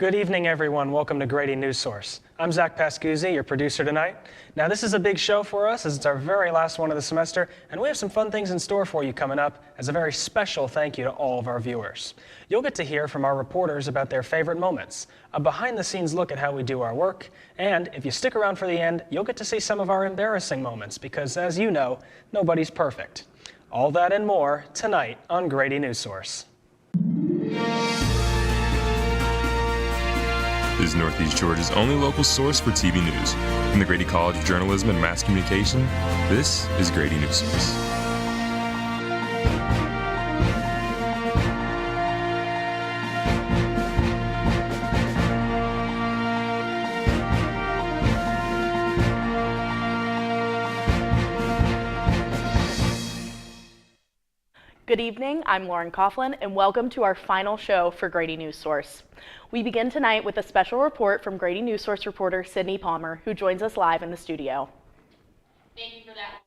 Good evening, everyone. Welcome to Grady Newsource. I'm Zach Pascuzzi, your producer tonight. Now, this is a big show for us as it's our very last one of the semester, and we have some fun things in store for you coming up as a very special thank you to all of our viewers. You'll get to hear from our reporters about their favorite moments, a behind-the-scenes look at how we do our work, and if you stick around for the end, you'll get to see some of our embarrassing moments because, as you know, nobody's perfect. All that and more tonight on Grady Newsource. Is Northeast Georgia's only local source for TV news. From the Grady College of Journalism and Mass Communication, this is Grady Newsource. Good evening, I'm Lauren Coughlin, and welcome to our final show for Grady Newsource. We begin tonight with a special report from Grady Newsource reporter Sydney Palmer, who joins us live in the studio. Thank you for that.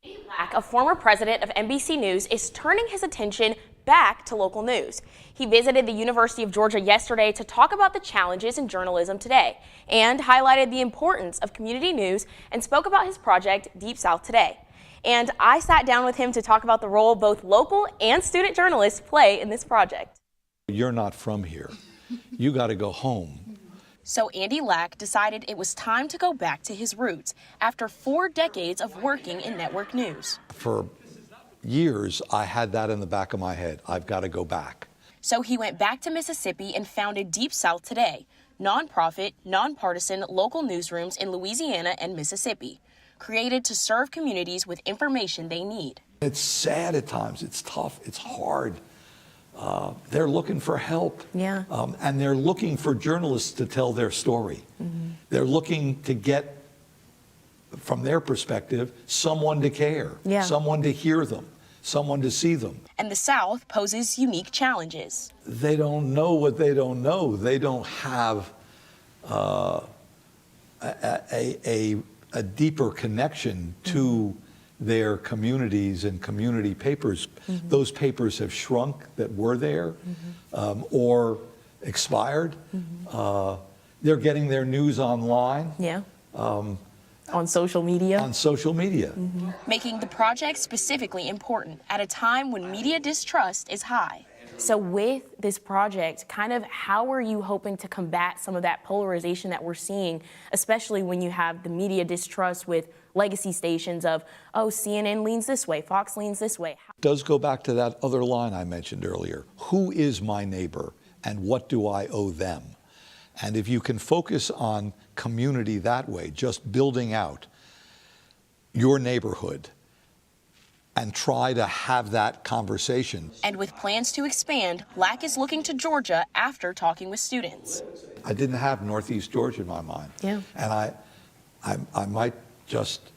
Grady Black, a former president of NBC News, is turning his attention back to local news. He visited the University of Georgia yesterday to talk about the challenges in journalism today and highlighted the importance of community news and spoke about his project, Deep South Today. And I sat down with him to talk about the role both local and student journalists play in this project. You're not from here. You got to go home. So Andy Lack decided it was time to go back to his roots after 4 decades of working in network news. For years, I had that in the back of my head. I've got to go back. So he went back to Mississippi and founded Deep South Today, nonprofit, nonpartisan local newsrooms in Louisiana and Mississippi, created to serve communities with information they need. It's sad at times. It's tough. It's hard. They're looking for help. Yeah. And they're looking for journalists to tell their story. Mm-hmm. They're looking to get, from their perspective, someone to care, someone to hear them, someone to see them. And the South poses unique challenges. They don't know what they don't know. They don't have a deeper connection to their communities and community papers. Mm-hmm. Those papers have shrunk that were there, or expired. Mm-hmm. They're getting their news online. Yeah. On social media. On social media. Mm-hmm. Making the project specifically important at a time when media distrust is high. So with this project, kind of how are you hoping to combat some of that polarization that we're seeing, especially when you have the media distrust with legacy stations of, oh, CNN leans this way, Fox leans this way? It does go back to that other line I mentioned earlier. Who is my neighbor and what do I owe them? And if you can focus on community that way, just building out your neighborhood, and try to have that conversation. And with plans to expand, Lack is looking to Georgia after talking with students. I didn't have Northeast Georgia in my mind. Yeah. And I might just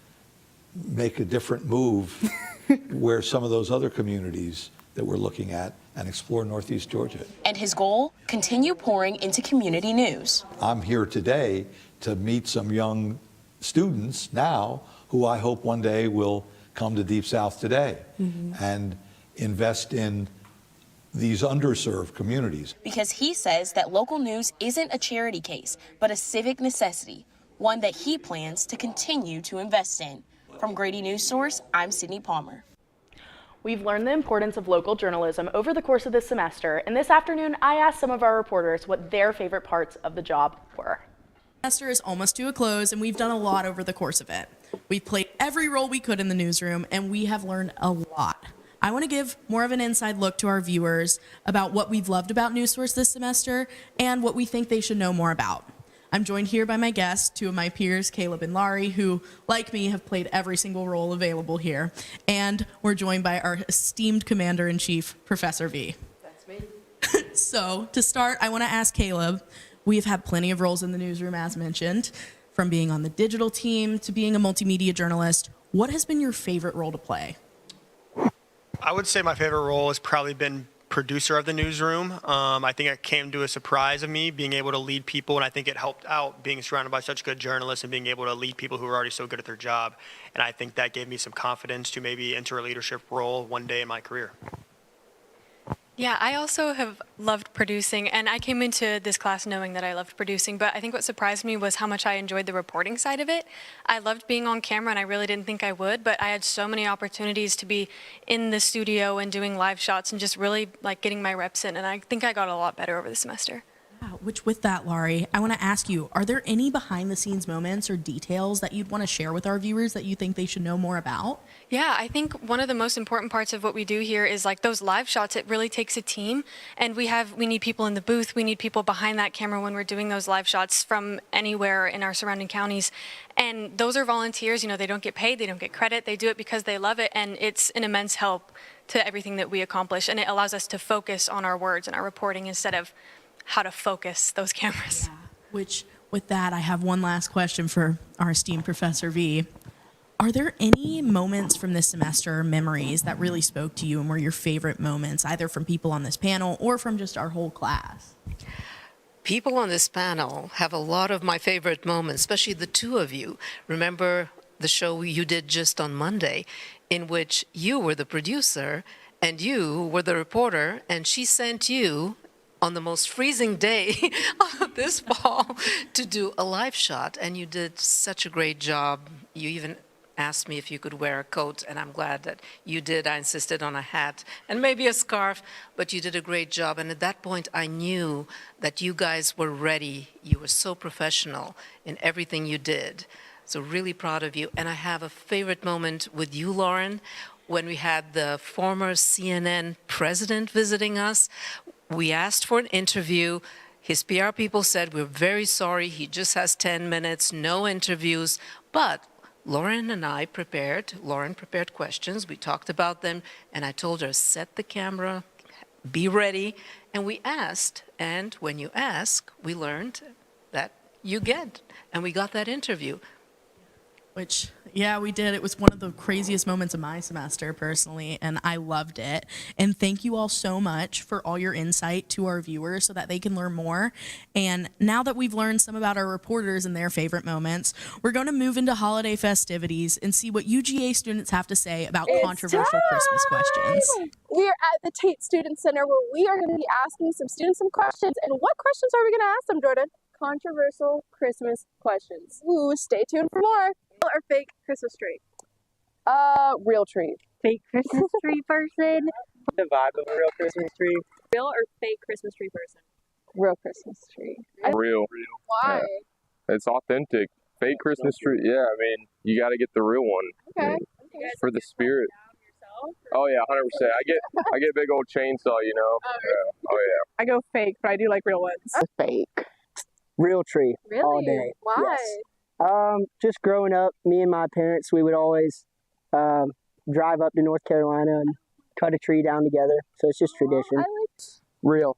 make a different move where some of those other communities that we're looking at and explore Northeast Georgia. And his goal, continue pouring into community news. I'm here today to meet some young students now who I hope one day will come to Deep South Today and invest in these underserved communities. Because he says that local news isn't a charity case, but a civic necessity, one that he plans to continue to invest in. From Grady Newsource, I'm Sydney Palmer. We've learned the importance of local journalism over the course of this semester, and this afternoon I asked some of our reporters what their favorite parts of the job were. The semester is almost to a close, and we've done a lot over the course of it. We've played every role we could in the newsroom, and we have learned a lot. I want to give more of an inside look to our viewers about what we've loved about Newsource this semester and what we think they should know more about. I'm joined here by my guests, 2 of my peers, Caleb and Laurie, who, like me, have played every single role available here. And we're joined by our esteemed Commander-in-Chief, Professor V. That's me. So, to start, I want to ask Caleb. We've had plenty of roles in the newsroom, as mentioned, from being on the digital team to being a multimedia journalist. What has been your favorite role to play? I would say my favorite role has probably been producer of the newsroom. I think it came to a surprise of me being able to lead people, and I think it helped out being surrounded by such good journalists and being able to lead people who are already so good at their job. And I think that gave me some confidence to maybe enter a leadership role one day in my career. Yeah, I also have loved producing, and I came into this class knowing that I loved producing, but I think what surprised me was how much I enjoyed the reporting side of it. I loved being on camera, and I really didn't think I would, but I had so many opportunities to be in the studio and doing live shots and just really like getting my reps in, and I think I got a lot better over the semester. Which with that, Laurie, I want to ask you, are there any behind the scenes moments or details that you'd want to share with our viewers that you think they should know more about? Yeah, I think one of the most important parts of what we do here is like those live shots. It really takes a team, and we need people in the booth. We need people behind that camera when we're doing those live shots from anywhere in our surrounding counties. And those are volunteers. They don't get paid. They don't get credit. They do it because they love it, and it's an immense help to everything that we accomplish. And it allows us to focus on our words and our reporting instead of how to focus those cameras. Yeah. Which, with that, I have one last question for our esteemed Professor V. Are there any moments from this semester, memories that really spoke to you and were your favorite moments, either from people on this panel or from just our whole class? People on this panel have a lot of my favorite moments, especially the two of you. Remember the show you did just on Monday, in which you were the producer and you were the reporter, and she sent you on the most freezing day of this fall to do a live shot, and you did such a great job. You even asked me if you could wear a coat, and I'm glad that you did. I insisted on a hat and maybe a scarf, but you did a great job. And at that point, I knew that you guys were ready. You were so professional in everything you did. So really proud of you. And I have a favorite moment with you, Lauren, when we had the former CNN president visiting us. We asked for an interview. His PR people said, we're very sorry, he just has 10 minutes, no interviews. But Lauren prepared questions, we talked about them, and I told her, set the camera, be ready. And we asked, and when you ask, we learned that you get, and we got that interview. Which, yeah, we did. It was one of the craziest moments of my semester, personally, and I loved it. And thank you all so much for all your insight to our viewers so that they can learn more. And now that we've learned some about our reporters and their favorite moments, we're going to move into holiday festivities and see what UGA students have to say about controversial Christmas questions. We are at the Tate Student Center where we are going to be asking some students some questions. And what questions are we going to ask them, Jordan? Controversial Christmas questions. Ooh, stay tuned for more. Real or fake Christmas tree? Real tree. Fake Christmas tree person? The vibe of a real Christmas tree. Real or fake Christmas tree person? Real Christmas tree. Real. Why? Yeah. It's authentic. Fake Christmas tree. Yeah, I mean, you got to get the real one. Okay. For the spirit. Oh yeah, 100%. I get big old chainsaw, you know. Oh yeah. I go fake, but I do like real ones. Fake. Real tree. Really? All day. Why? Yes. Just growing up, me and my parents, we would always drive up to North Carolina and cut a tree down together. So it's just tradition. I like Real.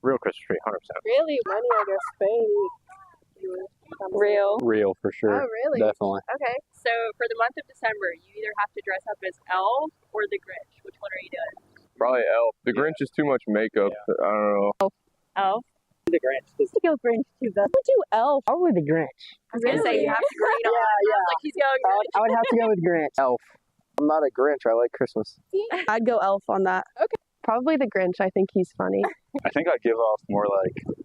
Real Christmas tree, 100%. really money. I guess fake. Real. Real for sure. Oh, really? Definitely. Okay. So for the month of December, you either have to dress up as Elf or the Grinch. Which one are you doing? Probably Elf. The Grinch is too much makeup. I don't know. Elf? The Grinch. Let's go Grinch too, though. I would do Elf. Probably the Grinch. I was going to say you have to grade on. Yeah. Like he's going Grinch. I would have to go with Grinch. Elf. I'm not a Grinch. I like Christmas. I'd go Elf on that. Okay. Probably the Grinch. I think he's funny. I think I'd give off more like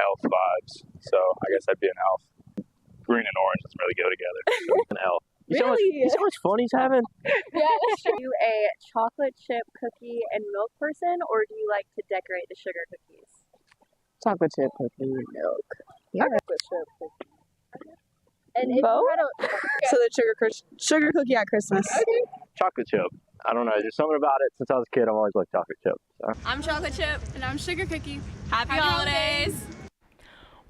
elf vibes. So I guess I'd be an elf. Green and orange doesn't really go together. So an elf. Really? You see how much fun he's having? Yeah. Are you a chocolate chip cookie and milk person, or do you like to decorate the sugar cookies? Chocolate chip cookie and milk. Yeah. Chocolate chip cookie. And if Both? you had a, So the sugar cookie at Christmas. Okay. Chocolate chip. I don't know. There's something about it. Since I was a kid, I've always liked chocolate chip. So. I'm chocolate chip. And I'm sugar cookie. Happy holidays.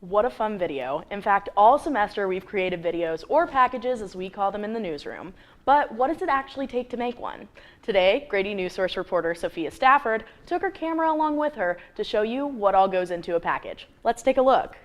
What a fun video. In fact, all semester we've created videos, or packages as we call them in the newsroom. But what does it actually take to make one? Today, Grady Newsource reporter Sophia Stafford took her camera along with her to show you what all goes into a package. Let's take a look.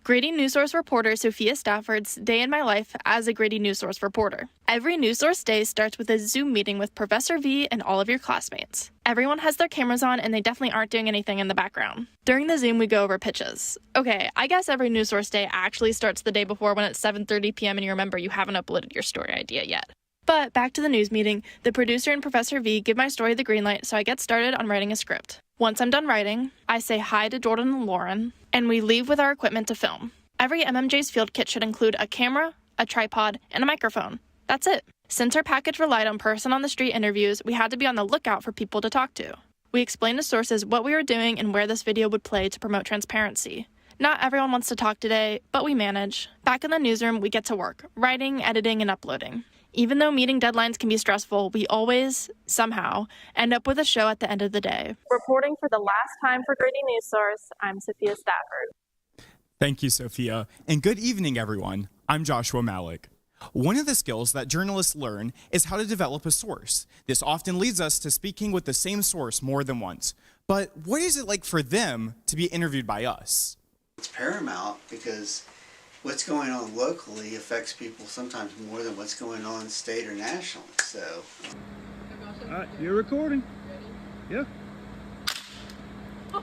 Grady Newsource reporter Sophia Stafford's day in my life as a Grady Newsource reporter. Every Newsource day starts with a Zoom meeting with Professor V and all of your classmates. Everyone has their cameras on and they definitely aren't doing anything in the background. During the Zoom, we go over pitches. Okay, I guess every Newsource day actually starts the day before when it's 7:30 p.m. and you remember you haven't uploaded your story idea yet. But back to the news meeting, the producer and Professor V give my story the green light, so I get started on writing a script. Once I'm done writing, I say hi to Jordan and Lauren, and we leave with our equipment to film. Every MMJ's field kit should include a camera, a tripod, and a microphone. That's it. Since our package relied on person-on-the-street interviews, we had to be on the lookout for people to talk to. We explained to sources what we were doing and where this video would play to promote transparency. Not everyone wants to talk today, but we manage. Back in the newsroom, we get to work, writing, editing, and uploading. Even though meeting deadlines can be stressful, we always, somehow, end up with a show at the end of the day. Reporting for the last time for Grady Newsource, I'm Sophia Stafford. Thank you, Sophia, and good evening, everyone. I'm Joshua Malik. One of the skills that journalists learn is how to develop a source. This often leads us to speaking with the same source more than once. But what is it like for them to be interviewed by us? It's paramount because what's going on locally affects people sometimes more than what's going on state or nationally. So, all right, you're recording. Yeah. Oh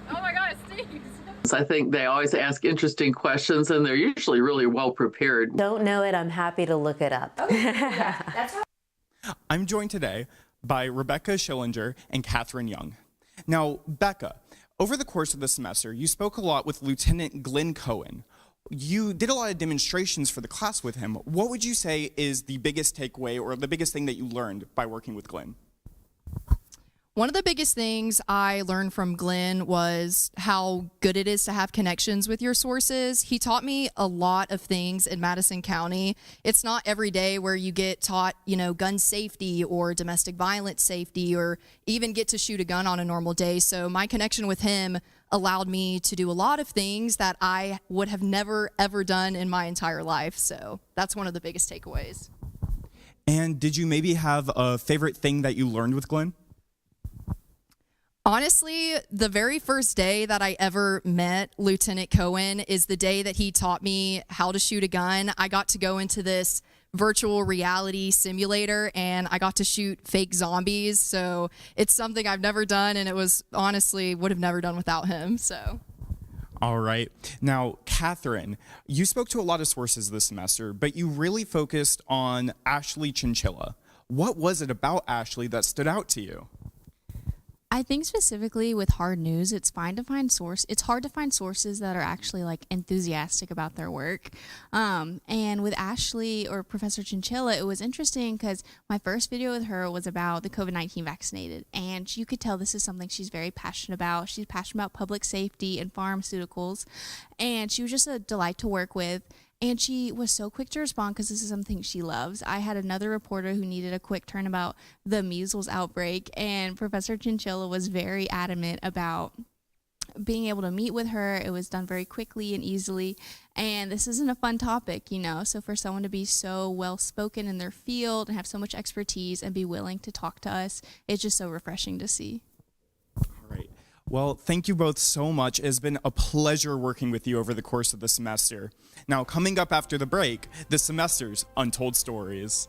my God, it stinks. I think they always ask interesting questions, and they're usually really well prepared. Don't know it, I'm happy to look it up. Okay, yeah, that's how. I'm joined today by Rebecca Schillinger and Catherine Young. Now, Becca, over the course of the semester, you spoke a lot with Lieutenant Glenn Cohen. You did a lot of demonstrations for the class with him. What would you say is the biggest takeaway or the biggest thing that you learned by working with Glenn? One of the biggest things I learned from Glenn was how good it is to have connections with your sources. He taught me a lot of things in Madison County. It's not every day where you get taught, gun safety or domestic violence safety or even get to shoot a gun on a normal day. So my connection with him allowed me to do a lot of things that I would have never, ever done in my entire life. So that's one of the biggest takeaways. And did you maybe have a favorite thing that you learned with Glenn? Honestly, the very first day that I ever met Lieutenant Cohen is the day that he taught me how to shoot a gun. I got to go into this virtual reality simulator and I got to shoot fake zombies. So it's something I've never done, and it was honestly would have never done without him. So. All right. Now, Catherine, you spoke to a lot of sources this semester, but you really focused on Ashley Chinchilla. What was it about Ashley that stood out to you? I think specifically with hard news, it's hard to find sources that are actually enthusiastic about their work. And with Ashley or Professor Chinchilla, it was interesting because my first video with her was about the COVID-19 vaccinated, and you could tell this is something she's very passionate about. She's passionate about public safety and pharmaceuticals, and she was just a delight to work with. And she was so quick to respond because this is something she loves. I had another reporter who needed a quick turn about the measles outbreak, and Professor Chinchilla was very adamant about being able to meet with her. It was done very quickly and easily, and this isn't a fun topic, so for someone to be so well-spoken in their field and have so much expertise and be willing to talk to us, it's just so refreshing to see. All right. Well, thank you both so much. It has been a pleasure working with you over the course of the semester. Now, coming up after the break, the semester's Untold Stories.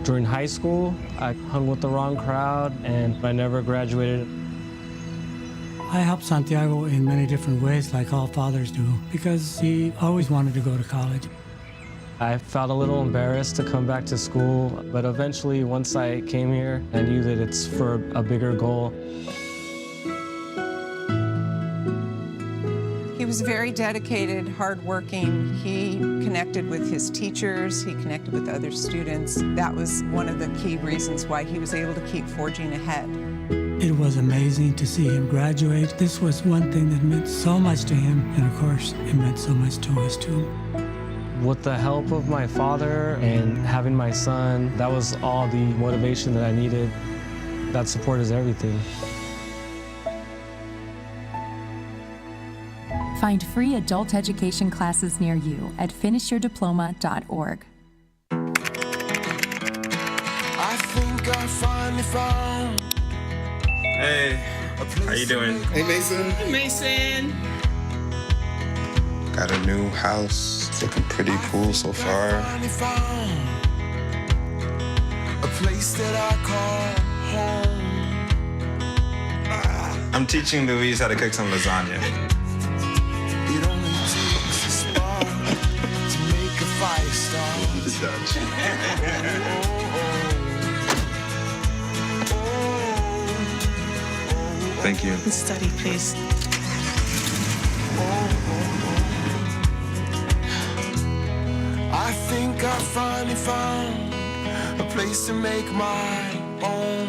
During high school, I hung with the wrong crowd and I never graduated. I helped Santiago in many different ways, like all fathers do, because he always wanted to go to college. I felt a little embarrassed to come back to school, but eventually, once I came here, I knew that it's for a bigger goal. He was very dedicated, hardworking. He connected with his teachers. He connected with other students. That was one of the key reasons why he was able to keep forging ahead. It was amazing to see him graduate. This was one thing that meant so much to him, and of course, it meant so much to us too. With the help of my father and having my son, that was all the motivation that I needed. That support is everything. Find free adult education classes near you at finishyourdiploma.org. I think I finally found. Hey, how you doing? Hey, Mason. Hey, Mason. Got a new house. It's looking pretty cool so far. A place that I call home. I'm teaching Louise how to cook some lasagna. It only takes a spark to make a fire start. The Dutch. Thank you. Study, please. I think I finally found a place to make my own.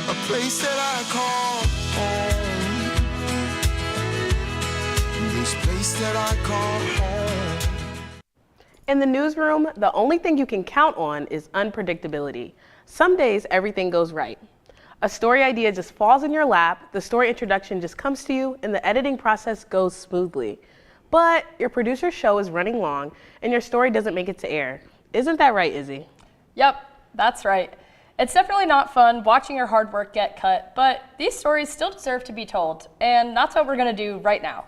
A place that I call home. This place that I call home. In the newsroom, the only thing you can count on is unpredictability. Some days, everything goes right. A story idea just falls in your lap, the story introduction just comes to you, and the editing process goes smoothly. But your producer's show is running long, and your story doesn't make it to air. Isn't that right, Izzy? Yep, that's right. It's definitely not fun watching your hard work get cut, but these stories still deserve to be told, and that's what we're going to do right now.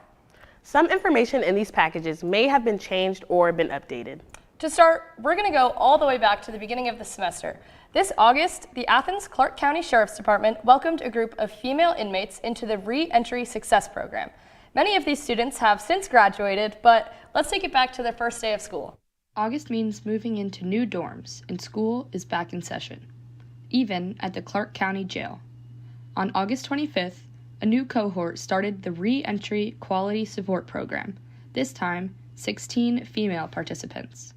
Some information in these packages may have been changed or been updated. To start, we're going to go all the way back to the beginning of the semester. This August, the Athens-Clarke County Sheriff's Department welcomed a group of female inmates into the Re-Entry Success Program. Many of these students have since graduated, but let's take it back to their first day of school. August means moving into new dorms, and school is back in session, even at the Clarke County Jail. On August 25th, a new cohort started the Re-Entry Quality Support Program, this time 16 female participants.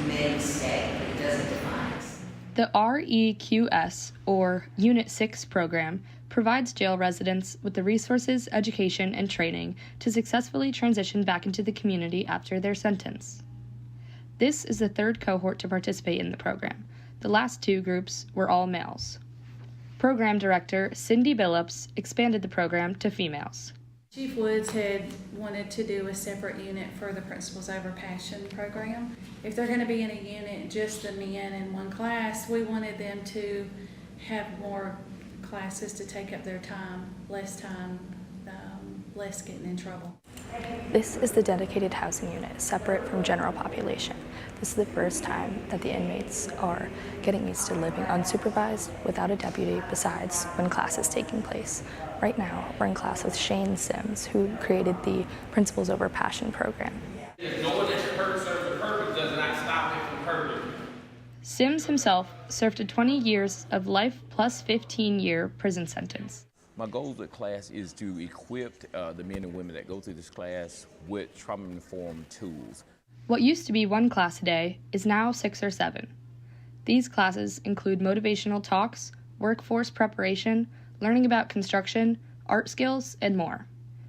May stay, but it doesn't define us. The REQS, or Unit 6 program, provides jail residents with the resources, education, and training to successfully transition back into the community after their sentence. This is the third cohort to participate in the program. The last two groups were all males. Program Director Cindy Billups expanded the program to females. Chief Woods had wanted to do a separate unit for the Principles Over Passion program. If they're going to be in a unit, just the men in one class, we wanted them to have more classes to take up their time, less getting in trouble. This is the dedicated housing unit, separate from general population. This is the first time that the inmates are getting used to living unsupervised without a deputy besides when class is taking place. Right now, we're in class with Shane Sims, who created the Principles Over Passion program. Knowing that your purpose serves a purpose does not stop it from hurting. Sims himself served a 20 years of life plus 15-year prison sentence. My goal of the class is to equip the men and women that go through this class with trauma-informed tools. What used to be one class a day is now 6 or 7. These classes include motivational talks, workforce preparation, learning about construction, art skills, and more.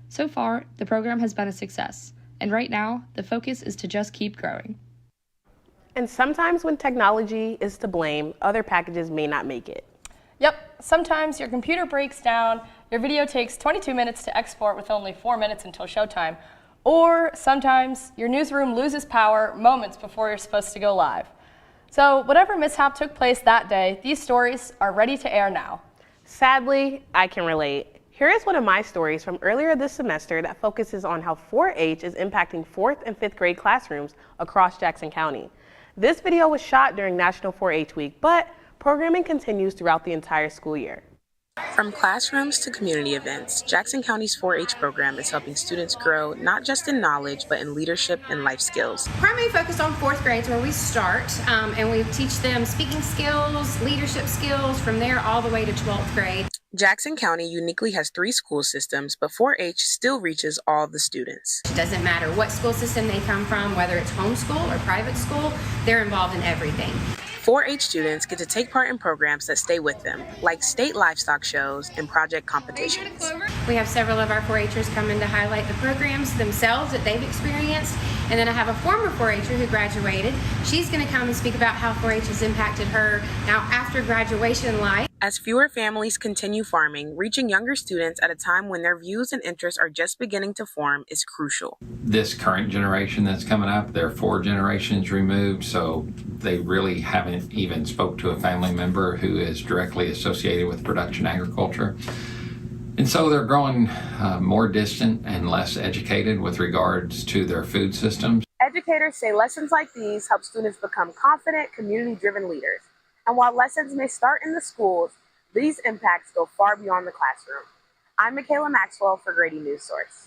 So far, the program has been a success, and right now, the focus is to just keep growing. And sometimes when technology is to blame, other packages may not make it. Yep, sometimes your computer breaks down, your video takes 22 minutes to export with only 4 minutes until showtime, or sometimes your newsroom loses power moments before you're supposed to go live. So whatever mishap took place that day, these stories are ready to air now. Sadly, I can relate. Here is one of my stories from earlier this semester that focuses on how 4-H is impacting 4th and 5th grade classrooms across Jackson County. This video was shot during National 4-H Week, but programming continues throughout the entire school year. From classrooms to community events, Jackson County's 4-H program is helping students grow not just in knowledge, but in leadership and life skills. Primarily focused on 4th grades where we start, and we teach them speaking skills, leadership skills, from there all the way to 12th grade. Jackson County uniquely has 3 school systems, but 4-H still reaches all the students. It doesn't matter what school system they come from, whether it's homeschool or private school, they're involved in everything. 4-H students get to take part in programs that stay with them, like state livestock shows and project competitions. We have several of our 4-Hers come in to highlight the programs themselves that they've experienced. And then I have a former 4-Her who graduated. She's going to come and speak about how 4-H has impacted her now after graduation life. As fewer families continue farming, reaching younger students at a time when their views and interests are just beginning to form is crucial. This current generation that's coming up, they're 4 generations removed, so they really haven't even spoke to a family member who is directly associated with production agriculture. And so they're growing more distant and less educated with regards to their food systems. Educators say lessons like these help students become confident, community-driven leaders. And while lessons may start in the schools, These impacts go far beyond the classroom. I'm Michaela Maxwell for Grady Newsource.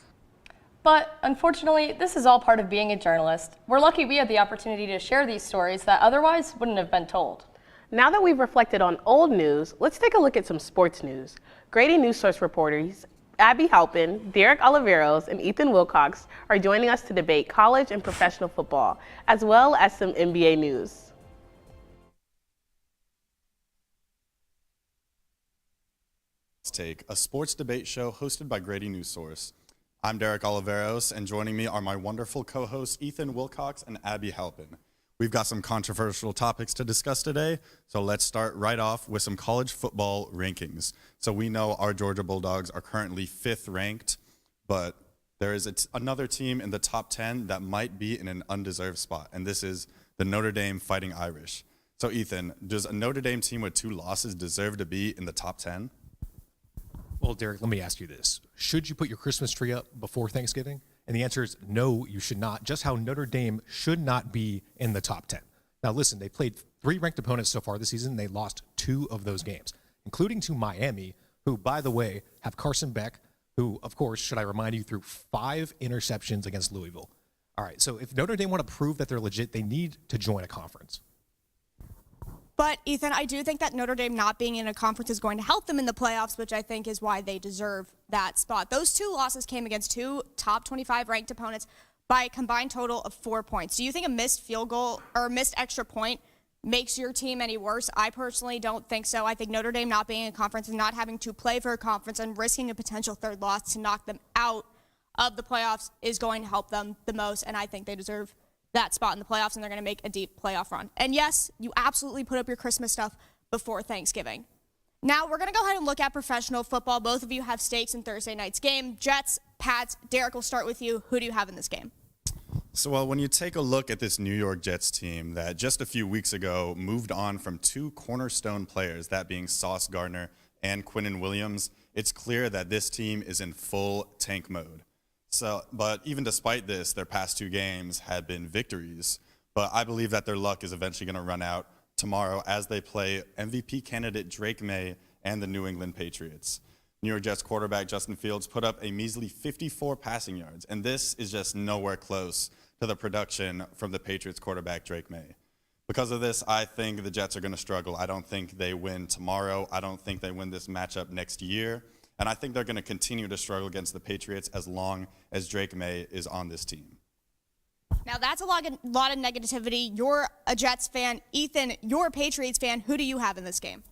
But unfortunately, this is all part of being a journalist. We're lucky we had the opportunity to share these stories that otherwise wouldn't have been told. Now that we've reflected on old news, let's take a look at some sports news. Grady Newsource reporters Abby Halpin, Derek Oliveros, and Ethan Wilcox are joining us to debate college and professional football, as well as some NBA news. Take a sports debate show hosted by Grady Newsource. I'm Derek Oliveros, and joining me are my wonderful co-hosts Ethan Wilcox and Abby Halpin. We've got some controversial topics to discuss today, so let's start right off with some college football rankings. So we know our Georgia Bulldogs are currently 5th ranked, but there is another team in the top 10 that might be in an undeserved spot, and this is the Notre Dame Fighting Irish. So Ethan, does a Notre Dame team with 2 losses deserve to be in the top 10? Well, Derek, let me ask you this. Should you put your Christmas tree up before Thanksgiving? And the answer is no, you should not. Just how Notre Dame should not be in the top 10. Now, listen, they played 3 ranked opponents so far this season. They lost 2 of those games, including to Miami, who, by the way, have Carson Beck, who, of course, should I remind you, threw 5 interceptions against Louisville. All right, so if Notre Dame want to prove that they're legit, they need to join a conference. But, Ethan, I do think that Notre Dame not being in a conference is going to help them in the playoffs, which I think is why they deserve that spot. Those 2 losses came against 2 top 25 ranked opponents by a combined total of 4 points. Do you think a missed field goal or a missed extra point makes your team any worse? I personally don't think so. I think Notre Dame not being in a conference and not having to play for a conference and risking a potential 3rd loss to knock them out of the playoffs is going to help them the most, and I think they deserve that spot in the playoffs, and they're going to make a deep playoff run. And yes, you absolutely put up your Christmas stuff before Thanksgiving. Now we're going to go ahead and look at professional football. Both of you have stakes in Thursday night's game. Jets, Pats, Derek, we'll start with you. Who do you have in this game? So, well, when you take a look at this New York Jets team that just a few weeks ago moved on from 2 cornerstone players, that being Sauce Gardner and Quinnen Williams, it's clear that this team is in full tank mode. So, but even despite this, their past 2 games had been victories. But I believe that their luck is eventually going to run out tomorrow as they play MVP candidate Drake May and the New England Patriots. New York Jets quarterback Justin Fields put up a measly 54 passing yards, and this is just nowhere close to the production from the Patriots quarterback Drake May. Because of this, I think the Jets are going to struggle. I don't think they win tomorrow. I don't think they win this matchup next year. And I think they're going to continue to struggle against the Patriots as long as Drake May is on this team. Now, that's a lot of negativity. You're a Jets fan. Ethan, you're a Patriots fan. Who do you have in this game?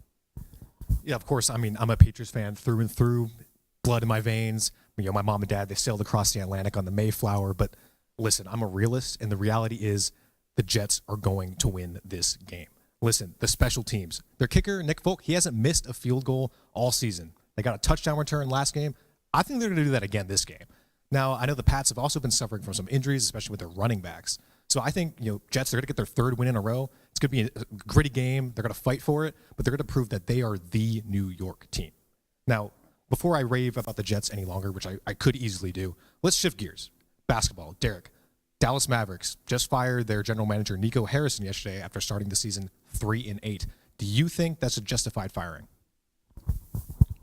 Yeah, of course. I mean, I'm a Patriots fan through and through, blood in my veins. You know, my mom and dad, they sailed across the Atlantic on the Mayflower. But listen, I'm a realist, and the reality is the Jets are going to win this game. Listen, the special teams. Their kicker, Nick Folk, he hasn't missed a field goal all season. They got a touchdown return last game. I think they're going to do that again this game. Now, I know the Pats have also been suffering from some injuries, especially with their running backs. So I think, Jets, they're going to get their 3rd win in a row. It's going to be a gritty game. They're going to fight for it, but they're going to prove that they are the New York team. Now, before I rave about the Jets any longer, which I could easily do, let's shift gears. Basketball. Derek, Dallas Mavericks just fired their general manager, Nico Harrison, yesterday after starting the season 3-8. Do you think that's a justified firing?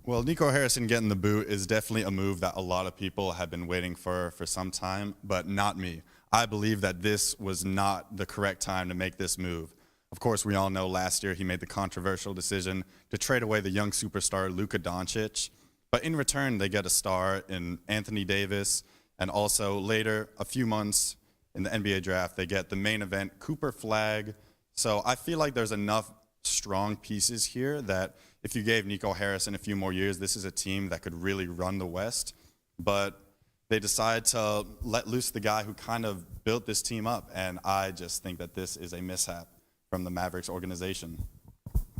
Well, Nico Harrison getting the boot is definitely a move that a lot of people have been waiting for some time, but not me. I believe that this was not the correct time to make this move. Of course, we all know last year he made the controversial decision to trade away the young superstar Luka Doncic, but in return they get a star in Anthony Davis, and also later, a few months in the NBA draft, they get the main event, Cooper Flagg. So I feel like there's enough strong pieces here that if you gave Nico Harrison a few more years, this is a team that could really run the West. But they decide to let loose the guy who kind of built this team up, and I just think that this is a mishap from the Mavericks organization.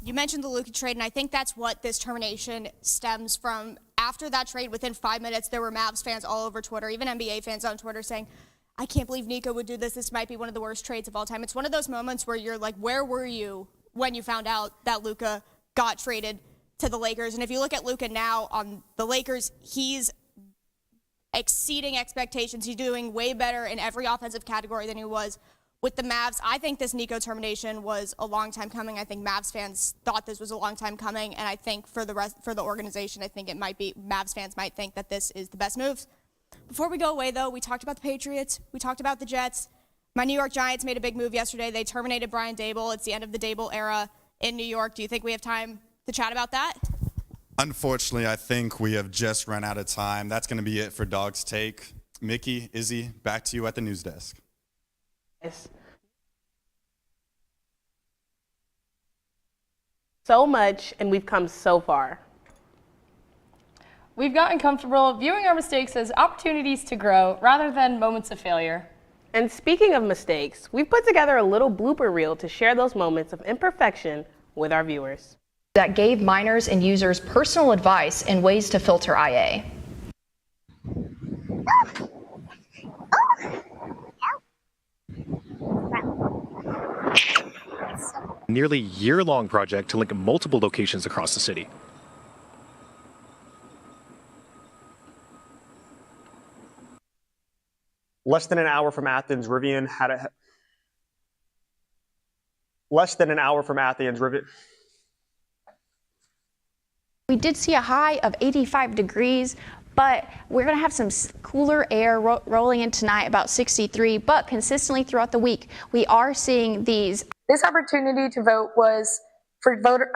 You mentioned the Luka trade, and I think that's what this termination stems from. After that trade, within 5 minutes, there were Mavs fans all over Twitter, even NBA fans on Twitter saying, I can't believe Nico would do this. This might be one of the worst trades of all time. It's one of those moments where you're like, where were you when you found out that Luka got traded to the Lakers? And if you look at Luka now on the Lakers, he's exceeding expectations. He's doing way better in every offensive category than he was with the Mavs, I think this Nico termination was a long time coming. I think Mavs fans thought this was a long time coming, and I think for the organization, I think it might be Mavs fans might think that this is the best move. Before we go away, though, we talked about the Patriots, we talked about the Jets. My New York Giants made a big move yesterday. They terminated Brian Dable. It's the end of the Dable era in New York. Do you think we have time to chat about that? Unfortunately, I think we have just run out of time. That's going to be it for Dog's Take. Mickey, Izzy, back to you at the news desk. So much, and we've come so far. We've gotten comfortable viewing our mistakes as opportunities to grow rather than moments of failure. And speaking of mistakes, we've put together a little blooper reel to share those moments of imperfection with our viewers. That gave minors and users personal advice and ways to filter IA. Nearly year-long project to link multiple locations across the city. Less than an hour from Athens, Rivian had a... Less than an hour from Athens, Rivian... We did see a high of 85 degrees, but we're going to have some cooler air rolling in tonight, about 63, but consistently throughout the week, we are seeing these. This opportunity to vote was for voter...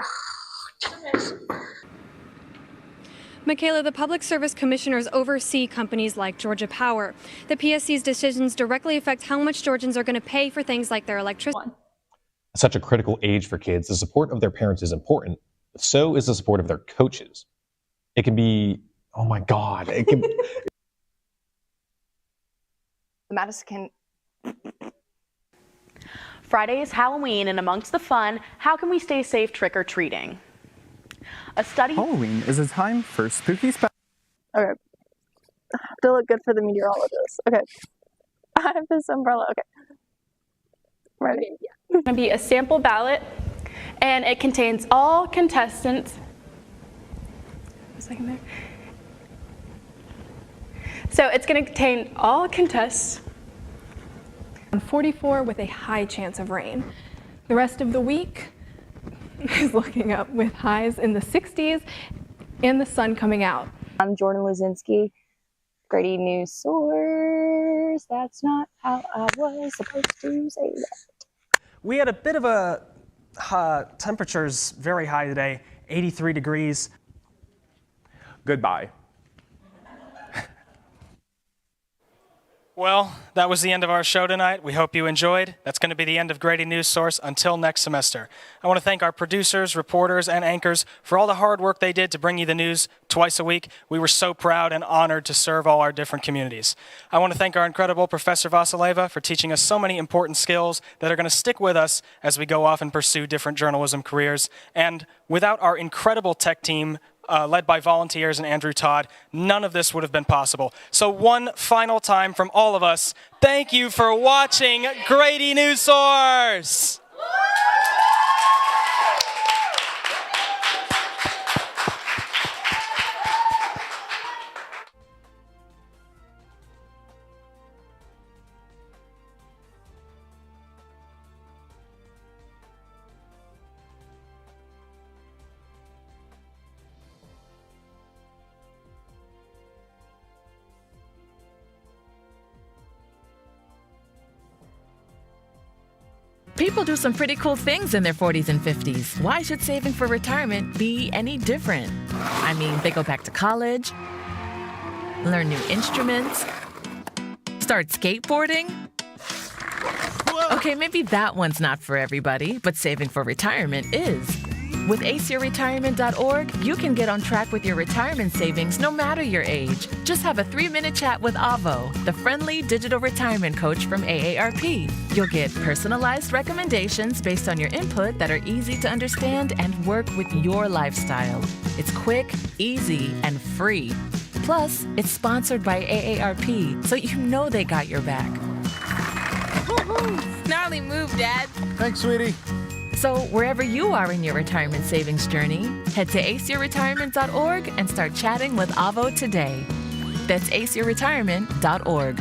Michaela, the Public Service Commissioners oversee companies like Georgia Power. The PSC's decisions directly affect how much Georgians are going to pay for things like their electricity. Such a critical age for kids, the support of their parents is important, but so is the support of their coaches. It can be, oh my God, it can... Madison. Friday is Halloween, and amongst the fun, how can we stay safe trick-or-treating? A study... Halloween is a time for spooky stuff. Okay. I have to look good for the meteorologist. Okay. I have this umbrella. Okay. Ready? Yeah. It's going to be a sample ballot, and it contains all contestants. A second there. So it's going to contain all contests. 44 with a high chance of rain. The rest of the week is looking up with highs in the 60s and the sun coming out. I'm Jordan Lazinski, Grady Newsource. That's not how I was supposed to say that. We had a bit of a temperatures very high today, 83 degrees. Goodbye. Well, that was the end of our show tonight. We hope you enjoyed. That's going to be the end of Grady Newsource until next semester. I want to thank our producers, reporters, and anchors for all the hard work they did to bring you the news twice a week. We were so proud and honored to serve all our different communities. I want to thank our incredible Professor Vasileva for teaching us so many important skills that are going to stick with us as we go off and pursue different journalism careers. And without our incredible tech team, led by volunteers and Andrew Todd, none of this would have been possible. So one final time from all of us, thank you for watching Grady Newsource! People do some pretty cool things in their 40s and 50s. Why should saving for retirement be any different? I mean, they go back to college, learn new instruments, start skateboarding. Okay, maybe that one's not for everybody, but saving for retirement is. With aceyourretirement.org, you can get on track with your retirement savings no matter your age. Just have a 3-minute chat with Avo, the friendly digital retirement coach from AARP. You'll get personalized recommendations based on your input that are easy to understand and work with your lifestyle. It's quick, easy, and free. Plus, it's sponsored by AARP, so you know they got your back. Gnarly move, Dad. Thanks, sweetie. So wherever you are in your retirement savings journey, head to aceyourretirement.org and start chatting with Avo today. That's aceyourretirement.org.